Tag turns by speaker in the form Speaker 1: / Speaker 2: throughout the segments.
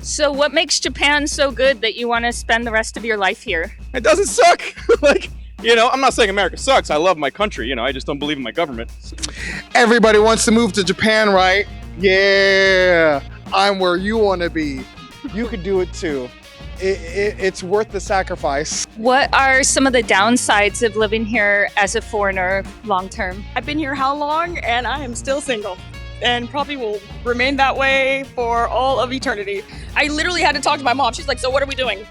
Speaker 1: So what makes Japan so good that you want to spend the rest of your life here?
Speaker 2: It doesn't suck. I'm not saying America sucks. I love my country. I just don't believe in my government.
Speaker 3: Everybody wants to move to Japan, right? Yeah, I'm where you want to be. You could do it too. It's worth the sacrifice.
Speaker 1: What are some of the downsides of living here as a foreigner long term?
Speaker 4: I've been here how long, and I am still single. And probably will remain that way for all of eternity. I literally had to talk to my mom. She's like, so what are we doing?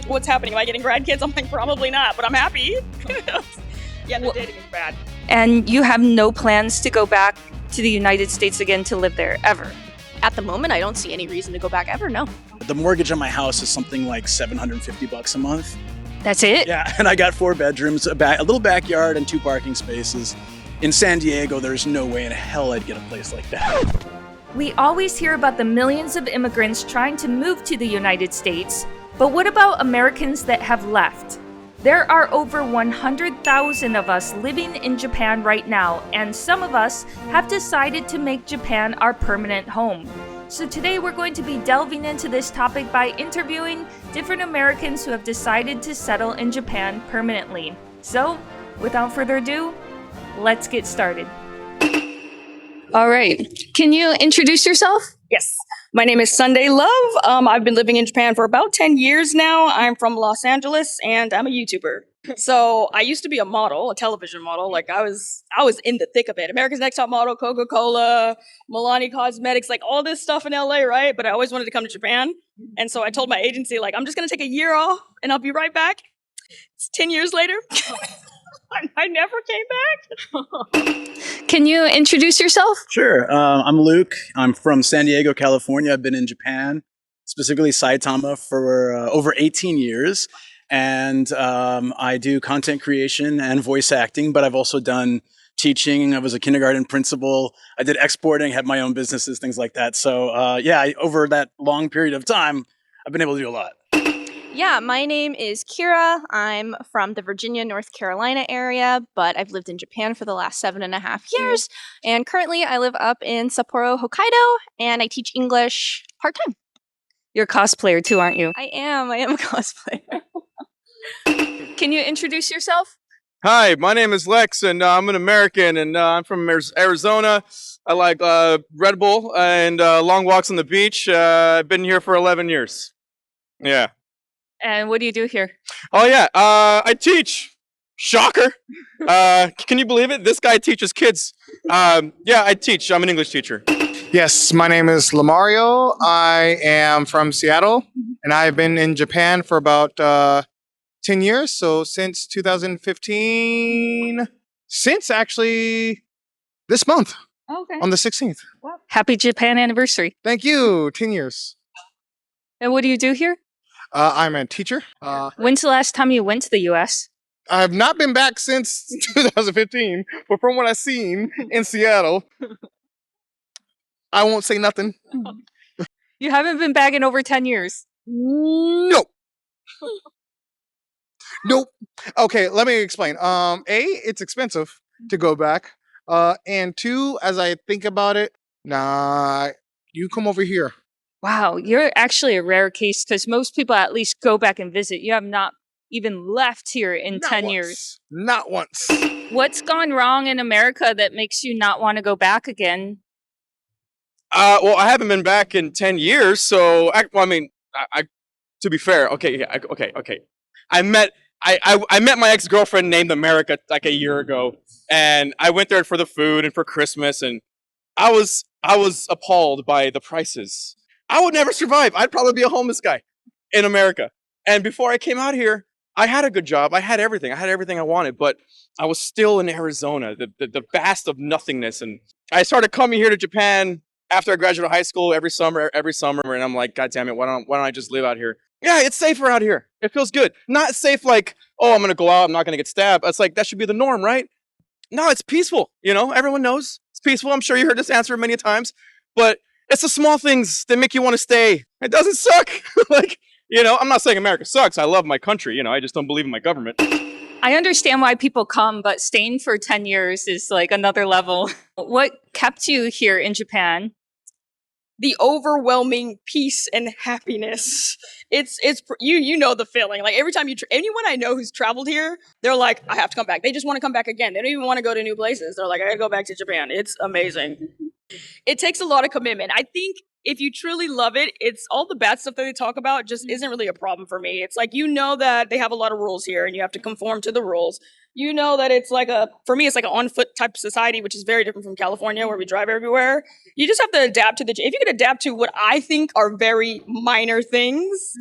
Speaker 4: What's happening? Am I getting grandkids? I'm like, probably not, but I'm happy. Yeah, the dating is bad.
Speaker 1: And you have no plans to go back to the United States again to live there, ever?
Speaker 5: At the moment, I don't see any reason to go back ever, no.
Speaker 6: The mortgage on my house is something like $750 a month.
Speaker 1: That's it?
Speaker 6: Yeah, and I got 4 bedrooms, a little backyard, and 2 parking spaces. In San Diego, there's no way in hell I'd get a place like that.
Speaker 1: We always hear about the millions of immigrants trying to move to the United States, but what about Americans that have left? There are over 100,000 of us living in Japan right now, and some of us have decided to make Japan our permanent home. So today we're going to be delving into this topic by interviewing different Americans who have decided to settle in Japan permanently. So, without further ado, let's get started. All right. Can you introduce yourself?
Speaker 4: Yes. My name is Sunday Love. I've been living in Japan for about 10 years now. I'm from Los Angeles, and I'm a YouTuber. So I used to be a model, a television model. Like I was in the thick of it. America's Next Top Model, Coca-Cola, Milani Cosmetics, like all this stuff in LA, right? But I always wanted to come to Japan. And so I told my agency, like, I'm just going to take a year off and I'll be right back. It's 10 years later. I never came back.
Speaker 1: Can you introduce yourself?
Speaker 6: Sure. I'm Luke. I'm from San Diego, California. I've been in Japan, specifically Saitama, for over 18 years. And I do content creation and voice acting, but I've also done teaching. I was a kindergarten principal. I did exporting, had my own businesses, things like that. So over that long period of time, I've been able to do a lot.
Speaker 5: Yeah, my name is Kira. I'm from the Virginia, North Carolina area, but I've lived in Japan for the last 7.5 years. And currently I live up in Sapporo, Hokkaido, and I teach English part-time.
Speaker 1: You're a cosplayer too, aren't you?
Speaker 5: I am a cosplayer.
Speaker 1: Can you introduce yourself?
Speaker 2: Hi, my name is Lex, and I'm an American, and I'm from Arizona. I like Red Bull and long walks on the beach. I've been here for 11 years. Yeah.
Speaker 1: And what do you do here?
Speaker 2: Oh, yeah. I teach. Shocker. Can you believe it? This guy teaches kids. I teach. I'm an English teacher.
Speaker 3: Yes, my name is Lamario. I am from Seattle, and I've been in Japan for about 10 years. So since 2015, since actually this month,
Speaker 1: Okay.
Speaker 3: on the 16th.
Speaker 1: Well, happy Japan anniversary.
Speaker 3: Thank you. 10 years.
Speaker 1: And what do you do here?
Speaker 3: I'm a teacher.
Speaker 1: When's the last time you went to the U.S.?
Speaker 3: I've not been back since 2015, but from what I've seen in Seattle, I won't say nothing.
Speaker 1: You haven't been back in over 10 years.
Speaker 3: Nope. Nope. Okay, let me explain. It's expensive to go back. And 2, as I think about it, nah, you come over here.
Speaker 1: Wow, you're actually a rare case because most people at least go back and visit. You have not even left here in
Speaker 3: Not
Speaker 1: 10
Speaker 3: once.
Speaker 1: years.
Speaker 3: Not once.
Speaker 1: What's gone wrong in America that makes you not want to go back again?
Speaker 2: Well, I haven't been back in 10 years, so to be fair, okay. I met my ex-girlfriend named America like a year ago, and I went there for the food and for Christmas, and I was appalled by the prices. I would never survive. I'd probably be a homeless guy in America. And before I came out here, I had a good job. I had everything. I had everything I wanted, but I was still in Arizona, the vast of nothingness. And I started coming here to Japan after I graduated high school every summer, and I'm like, God damn it, why don't I just live out here? Yeah, it's safer out here. It feels good. Not safe like, oh, I'm going to go out, I'm not going to get stabbed. It's like, that should be the norm, right? No, it's peaceful. Everyone knows it's peaceful. I'm sure you heard this answer many times, but it's the small things that make you want to stay. It doesn't suck. I'm not saying America sucks. I love my country. I just don't believe in my government.
Speaker 1: I understand why people come, but staying for 10 years is like another level. What kept you here in Japan?
Speaker 4: the overwhelming peace and happiness. You know the feeling. Like every time anyone I know who's traveled here, they're like, I have to come back. They just want to come back again. They don't even want to go to new places. They're like, I gotta go back to Japan. It's amazing. It takes a lot of commitment. I think if you truly love it, it's all the bad stuff that they talk about just isn't really a problem for me. It's like, you know that they have a lot of rules here and you have to conform to the rules. You know that it's like for me, it's like an on foot type of society, which is very different from California where we drive everywhere. You just have to adapt to if you could adapt to what I think are very minor things,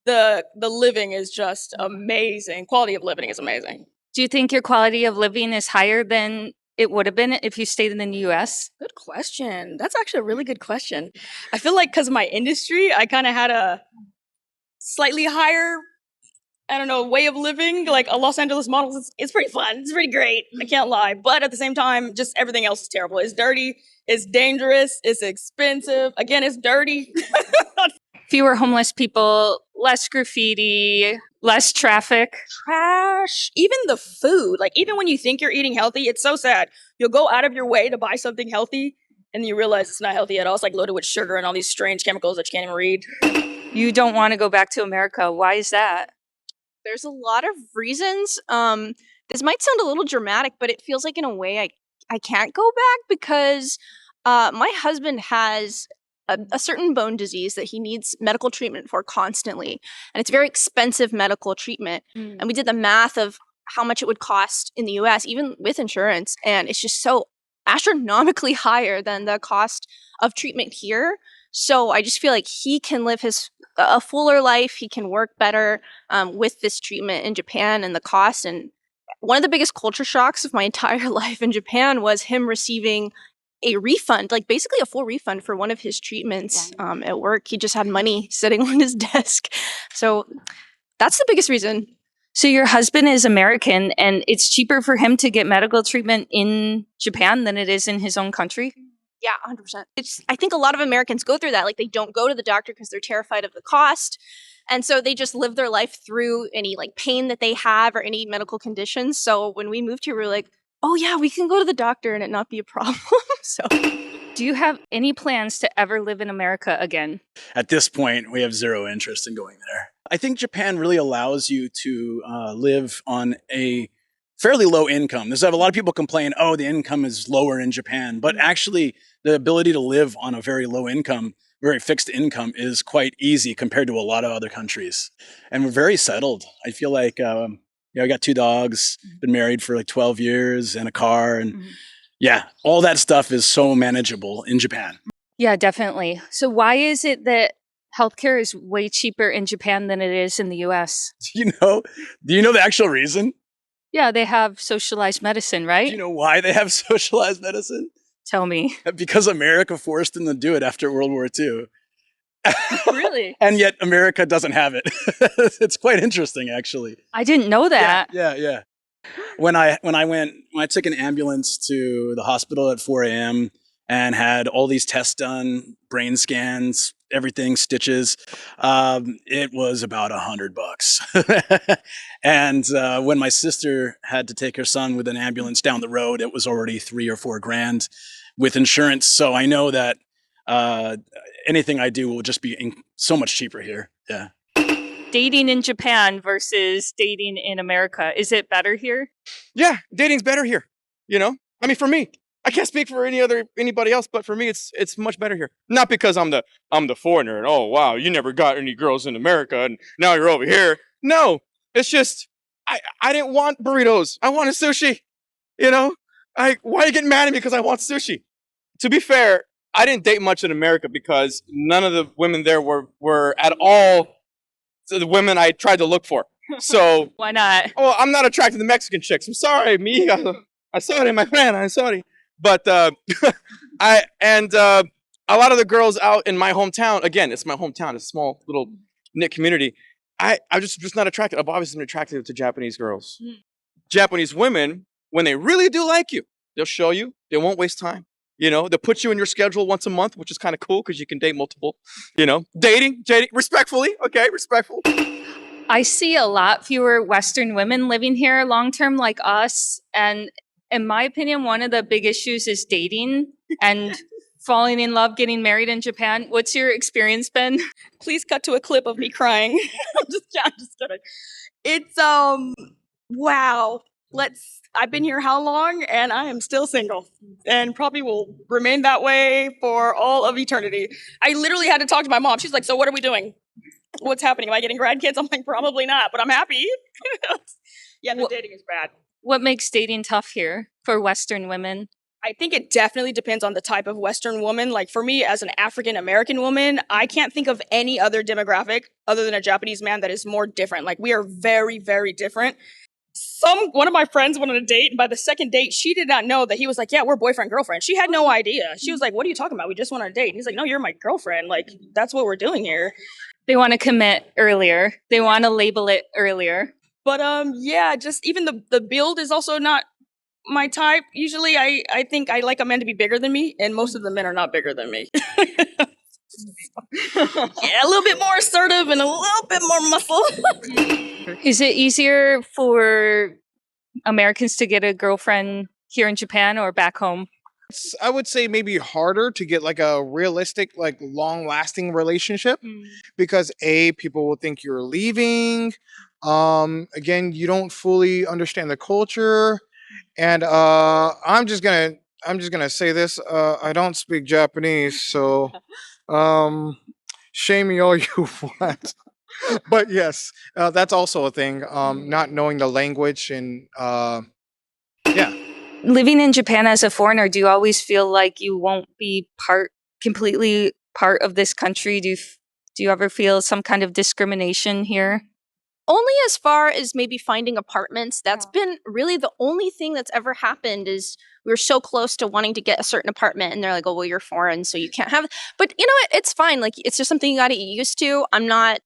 Speaker 4: the living is just amazing. Quality of living is amazing.
Speaker 1: Do you think your quality of living is higher than it would have been if you stayed in the US?
Speaker 4: Good question. That's actually a really good question. I feel like because of my industry, I kind of had a slightly higher, I don't know, way of living. Like a Los Angeles model, it's pretty fun. It's pretty great. I can't lie. But at the same time, just everything else is terrible. It's dirty. It's dangerous. It's expensive. Again, it's dirty.
Speaker 1: Fewer homeless people, less graffiti, less traffic.
Speaker 4: Trash. Even the food. Like, even when you think you're eating healthy, it's so sad. You'll go out of your way to buy something healthy, and you realize it's not healthy at all. It's like loaded with sugar and all these strange chemicals that you can't even read.
Speaker 1: You don't want to go back to America. Why is that?
Speaker 5: There's a lot of reasons. This might sound a little dramatic, but it feels like in a way I can't go back because my husband has a certain bone disease that he needs medical treatment for constantly. And it's very expensive medical treatment. And we did the math of how much it would cost in the US, even with insurance. And it's just so astronomically higher than the cost of treatment here. So I just feel like he can live a fuller life. He can work better with this treatment in Japan and the cost. And one of the biggest culture shocks of my entire life in Japan was him receiving a refund, like basically a full refund for one of his treatments at work. He just had money sitting on his desk. So that's the biggest reason.
Speaker 1: So your husband is American and it's cheaper for him to get medical treatment in Japan than it is in his own country?
Speaker 5: Yeah, 100%. I think a lot of Americans go through that. Like they don't go to the doctor because they're terrified of the cost. And so they just live their life through any like pain that they have or any medical conditions. So when we moved here, we were like, oh yeah, we can go to the doctor and it not be a problem. So
Speaker 1: do you have any plans to ever live in America again?
Speaker 6: At this point, we have zero interest in going there. I think Japan really allows you to live on a fairly low income. There's a lot of people complain, oh, the income is lower in Japan, but actually the ability to live on a very low income, very fixed income is quite easy compared to a lot of other countries. And we're very settled. I feel like, I got 2 dogs, been married for like 12 years and a car. And yeah, all that stuff is so manageable in Japan.
Speaker 1: Yeah, definitely. So why is it that healthcare is way cheaper in Japan than it is in the US?
Speaker 6: Do you know the actual reason?
Speaker 1: Yeah, they have socialized medicine, right?
Speaker 6: Do you know why they have socialized medicine?
Speaker 1: Tell me.
Speaker 6: Because America forced them to do it after World War II.
Speaker 1: Really?
Speaker 6: And yet America doesn't have it. It's quite interesting, actually.
Speaker 1: I didn't know that.
Speaker 6: Yeah. When I took an ambulance to the hospital at 4 a.m. and had all these tests done, brain scans, everything, stitches, it was about $100. And when my sister had to take her son with an ambulance down the road, it was already $3 or $4 grand with insurance. So I know that anything I do will just be so much cheaper here. Yeah.
Speaker 1: Dating in Japan versus dating in America. Is it better here?
Speaker 2: Yeah, dating's better here. I mean, for me, I can't speak for anybody else, but for me, it's much better here. Not because I'm the foreigner and oh wow, you never got any girls in America and now you're over here. No, it's just I didn't want burritos. I wanted sushi. Why are you getting mad at me because I want sushi? To be fair, I didn't date much in America because none of the women there were at all the women I tried to look for. So
Speaker 1: why not?
Speaker 2: Oh, I'm not attracted to Mexican chicks. I'm sorry, I'm sorry, my friend. I'm sorry. But a lot of the girls out in my hometown, again, it's my hometown, it's a small little knit community. I'm just not attracted. I've always been attracted to Japanese girls. Japanese women, when they really do like you, they'll show you. They won't waste time. They'll put you in your schedule once a month, which is kind of cool because you can date multiple. Dating respectfully. Okay, respectful.
Speaker 1: I see a lot fewer Western women living here long term like us. And in my opinion, one of the big issues is dating. And falling in love, getting married in Japan. What's your experience been?
Speaker 4: Please cut to a clip of me crying. I'm just kidding. It's wow. I've been here how long, and I am still single, and probably will remain that way for all of eternity. I literally had to talk to my mom. She's like, "So what are we doing? What's happening? Am I getting grandkids?" I'm like, "Probably not, but I'm happy." Yeah, the dating is bad.
Speaker 1: What makes dating tough here for Western women?
Speaker 4: I think it definitely depends on the type of Western woman. Like for me, as an African American woman, I can't think of any other demographic other than a Japanese man that is more different. Like we are very, very different. One of my friends went on a date, and by the second date, she did not know that he was like, "Yeah, we're boyfriend girlfriend." She had no idea. She was like, "What are you talking about? We just went on a date." And he's like, "No, you're my girlfriend. Like that's what we're doing here."
Speaker 1: They want to commit earlier. They want to label it earlier.
Speaker 4: But yeah, just even the build is also not my type. Usually I think I like a man to be bigger than me, and most of the men are not bigger than me. Yeah, a little bit more assertive and a little bit more muscle.
Speaker 1: Is it easier for Americans to get a girlfriend here in Japan or back home?
Speaker 3: I would say maybe harder to get like a realistic, like long lasting relationship because people will think you're leaving. Again, you don't fully understand the culture. And I'm just gonna say this. I don't speak Japanese, so shame me all you want. But yes, that's also a thing. Not knowing the language and yeah.
Speaker 1: Living in Japan as a foreigner, do you always feel like you won't be completely part of this country? Do you ever feel some kind of discrimination here?
Speaker 5: Only as far as maybe finding apartments. That's been really the only thing that's ever happened. Is we were so close to wanting to get a certain apartment, and they're like, "Oh, well, you're foreign, so you can't have it." But you know what? It's fine. Like it's just something you got to get used to. I'm not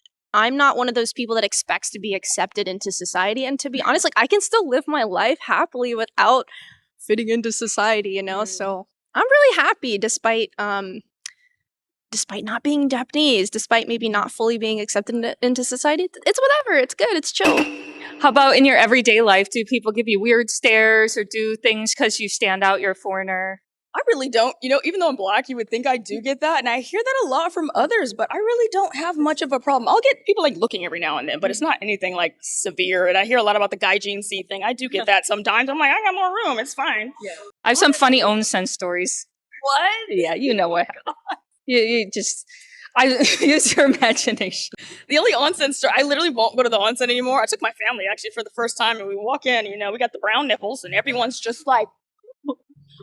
Speaker 5: one of those people that expects to be accepted into society. And to be honest, like I can still live my life happily without fitting into society, you know? So I'm really happy despite not being Japanese, despite maybe not fully being accepted into society. It's whatever. It's good. It's chill.
Speaker 1: How about in your everyday life? Do people give you weird stares or do things because you stand out, you're a foreigner?
Speaker 4: I really don't. You know, even though I'm Black, you would think I do get that. And I hear that a lot from others, but I really don't have much of a problem. I'll get people like looking every now and then, but it's not anything like severe. And I hear a lot about the gaijin seat thing. I do get that sometimes. I'm like, I got more room. It's fine. Yeah.
Speaker 1: I have some funny onsen stories.
Speaker 4: What?
Speaker 1: Yeah, you know what. You just, I use your imagination.
Speaker 4: The only onsen store, I literally won't go to the onsen anymore. I took my family actually for the first time, and we walk in, you know, we got the brown nipples, and everyone's just like,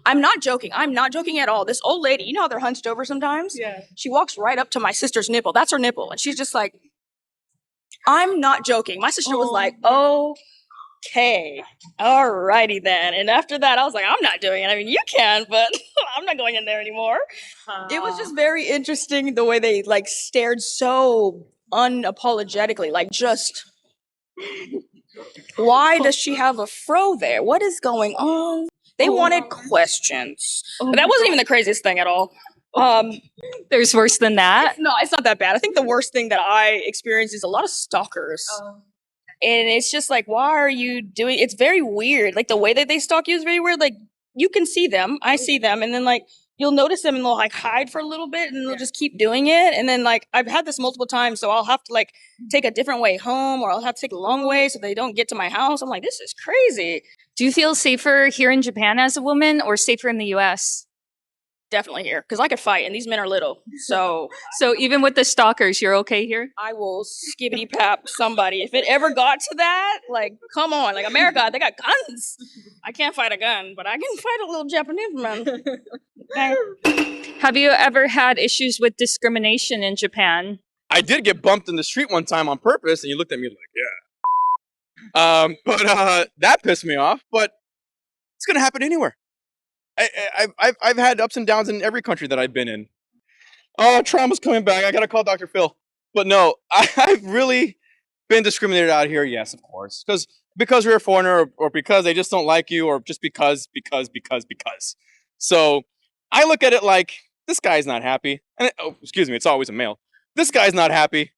Speaker 4: I'm not joking. I'm not joking at all. This old lady, you know how they're hunched over sometimes? Yeah. She walks right up to my sister's nipple. That's her nipple. And she's just like, I'm not joking. My sister was like, okay, alrighty then. And after that, I was like, I'm not doing it. I mean, you can, but I'm not going in there anymore. It was just very interesting the way they like stared so unapologetically, like just, why does she have a fro there? What is going on? They wanted questions. But that wasn't even the craziest thing at all.
Speaker 1: There's worse than that.
Speaker 4: No, it's not that bad. I think the worst thing that I experienced is a lot of stalkers. And it's just like, why are you doing? It's very weird. Like the way that they stalk you is very weird. Like you can see them, I see them, and then like you'll notice them and they'll like hide for a little bit and they'll just keep doing it. And then like I've had this multiple times, so I'll have to like take a different way home, or I'll have to take a long way so they don't get to my house. I'm like, this is crazy.
Speaker 1: Do you feel safer here in Japan as a woman or safer in the US?
Speaker 4: Definitely here, because I could fight, and these men are little. So
Speaker 1: even with the stalkers, you're okay here?
Speaker 4: I will skibbity pap somebody. If it ever got to that, like, come on. Like, America, they got guns. I can't fight a gun, but I can fight a little Japanese man. Okay.
Speaker 1: Have you ever had issues with discrimination in Japan?
Speaker 2: I did get bumped in the street one time on purpose, and you looked at me like, yeah. But that pissed me off. But it's gonna happen anywhere. I've had ups and downs in every country that I've been in. Oh, trauma's coming back. I gotta call Dr. Phil. But no, I've really been discriminated out here. Yes, of course, because you're a foreigner, or because they just don't like you, or just because. So I look at it like, this guy's not happy. And excuse me, it's always a male. This guy's not happy,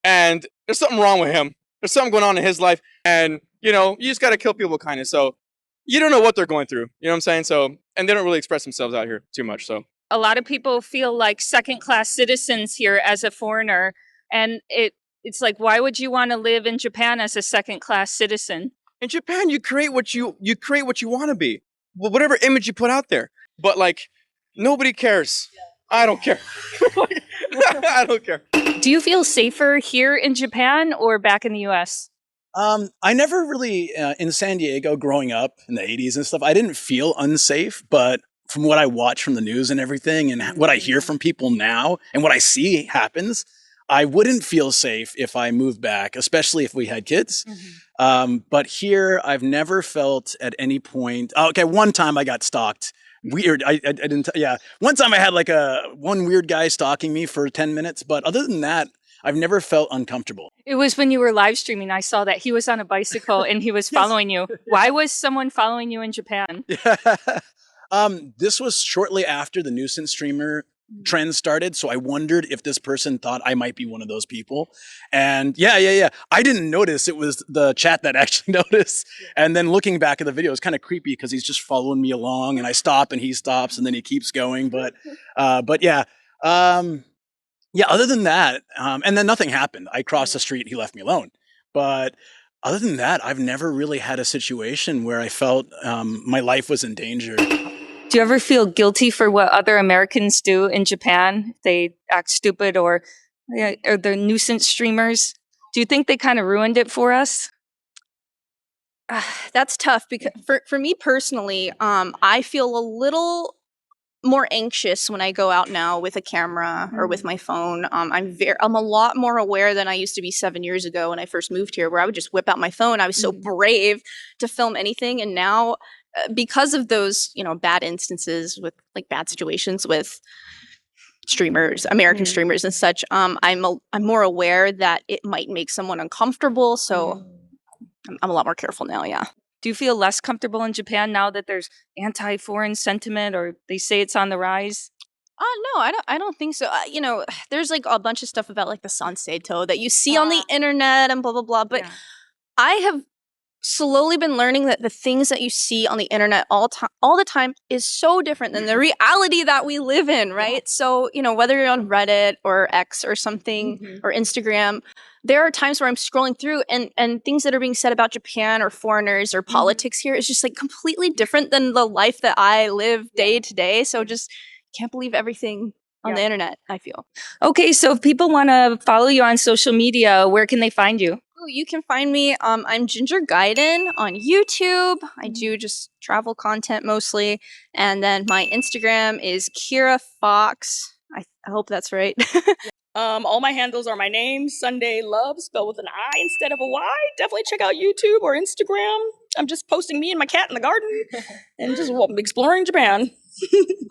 Speaker 2: and there's something wrong with him. There's something going on in his life, and you know, you just gotta kill people with kindness. So you don't know what they're going through. You know what I'm saying? So, and they don't really express themselves out here too much. So
Speaker 1: A lot of people feel like second-class citizens here as a foreigner, and it's like, why would you want to live in Japan as a second-class citizen?
Speaker 2: In Japan, you create what you want to be, whatever image you put out there. But like, nobody cares. I don't care. I don't care.
Speaker 1: Do you feel safer here in Japan or back in the US?
Speaker 6: I never really, in San Diego growing up in the 80s and stuff, I didn't feel unsafe, but from what I watch from the news and everything and what I hear from people now and what I see happens, I wouldn't feel safe if I moved back, especially if we had kids. But here, I've never felt at any point. Oh, okay, one time I got stalked. Weird. I didn't. Yeah, one time I had like one weird guy stalking me for 10 minutes. But other than that, I've never felt uncomfortable.
Speaker 1: It was when you were live streaming. I saw that he was on a bicycle and he was following you. Why was someone following you in Japan?
Speaker 6: This was shortly after the nuisance streamer trend started, so I wondered if this person thought I might be one of those people. And yeah. I didn't notice. It was the chat that actually noticed. And then looking back at the video, it's kind of creepy because he's just following me along, and I stop and he stops, and then he keeps going. But yeah. Other than that, and then nothing happened. I crossed the street, he left me alone. But other than that, I've never really had a situation where I felt my life was in danger.
Speaker 1: Do you ever feel guilty for what other Americans do in Japan? They act stupid or they're nuisance streamers. Do you think they kind of ruined it for us?
Speaker 5: That's tough because for me personally, I feel a little more anxious when I go out now with a camera or with my phone. I'm a lot more aware than I used to be 7 years ago when I first moved here, where I would just whip out my phone. I was so brave to film anything, and now because of those, bad instances with like bad situations with streamers, American streamers and such, I'm more aware that it might make someone uncomfortable. So I'm a lot more careful now. Yeah.
Speaker 1: Do you feel less comfortable in Japan now that there's anti-foreign sentiment, or they say it's on the rise?
Speaker 5: No, I don't think so. There's like a bunch of stuff about like the Sanseito that you see on the internet and blah, blah, blah. But I have slowly been learning that the things that you see on the internet all the time is so different than the reality that we live in, right? So, whether you're on Reddit or X or something or Instagram, there are times where I'm scrolling through and things that are being said about Japan or foreigners or politics here is just like completely different than the life that I live day to day. So just can't believe everything on the internet, I feel.
Speaker 1: Okay, so if people want to follow you on social media, where can they find you?
Speaker 5: You can find me. I'm Ginger Gaiden on YouTube. I do just travel content mostly. And then my Instagram is Kira Fox. I hope that's right.
Speaker 4: All my handles are my name, Sunday Love, spelled with an I instead of a Y. Definitely check out YouTube or Instagram. I'm just posting me and my cat in the garden and just exploring Japan.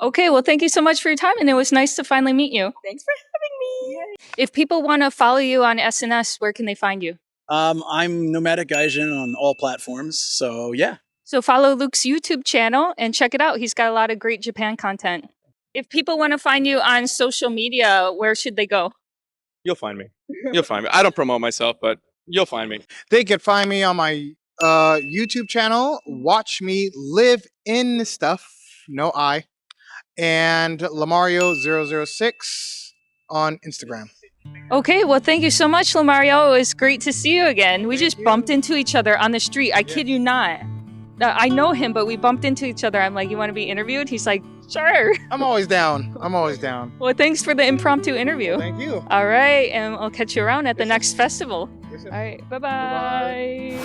Speaker 1: Okay, well, thank you so much for your time, and it was nice to finally meet you.
Speaker 4: Thanks for having me.
Speaker 1: If people want to follow you on SNS, where can they find you?
Speaker 6: I'm Nomadic Gaijin on all platforms, so yeah.
Speaker 1: So follow Luke's YouTube channel and check it out. He's got a lot of great Japan content. If people want to find you on social media, where should they go?
Speaker 2: You'll find me. You'll find me. I don't promote myself, but you'll find me.
Speaker 3: They can find me on my YouTube channel. Watch me live in stuff. No I. And Lamario006 on Instagram.
Speaker 1: Okay, well, thank you so much, Lamario. It was great to see you again. We just bumped into each other on the street. I kid you not. I know him, but we bumped into each other. I'm like, you want to be interviewed? He's like, sure.
Speaker 3: I'm always down. I'm always down.
Speaker 1: Well, thanks for the impromptu interview.
Speaker 3: Thank you.
Speaker 1: All right, and I'll catch you around at the next festival.
Speaker 3: Yes, sir.
Speaker 1: All right, bye-bye.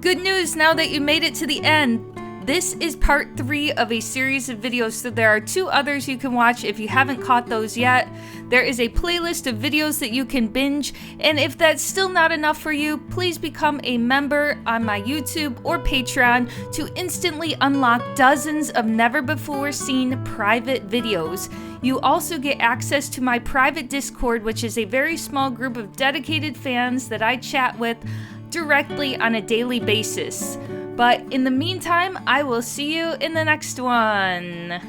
Speaker 1: Good news now that you made it to the end. This is part 3 of a series of videos, so there are 2 others you can watch if you haven't caught those yet. There is a playlist of videos that you can binge, and if that's still not enough for you, please become a member on my YouTube or Patreon to instantly unlock dozens of never-before-seen private videos. You also get access to my private Discord, which is a very small group of dedicated fans that I chat with directly on a daily basis. But in the meantime, I will see you in the next one.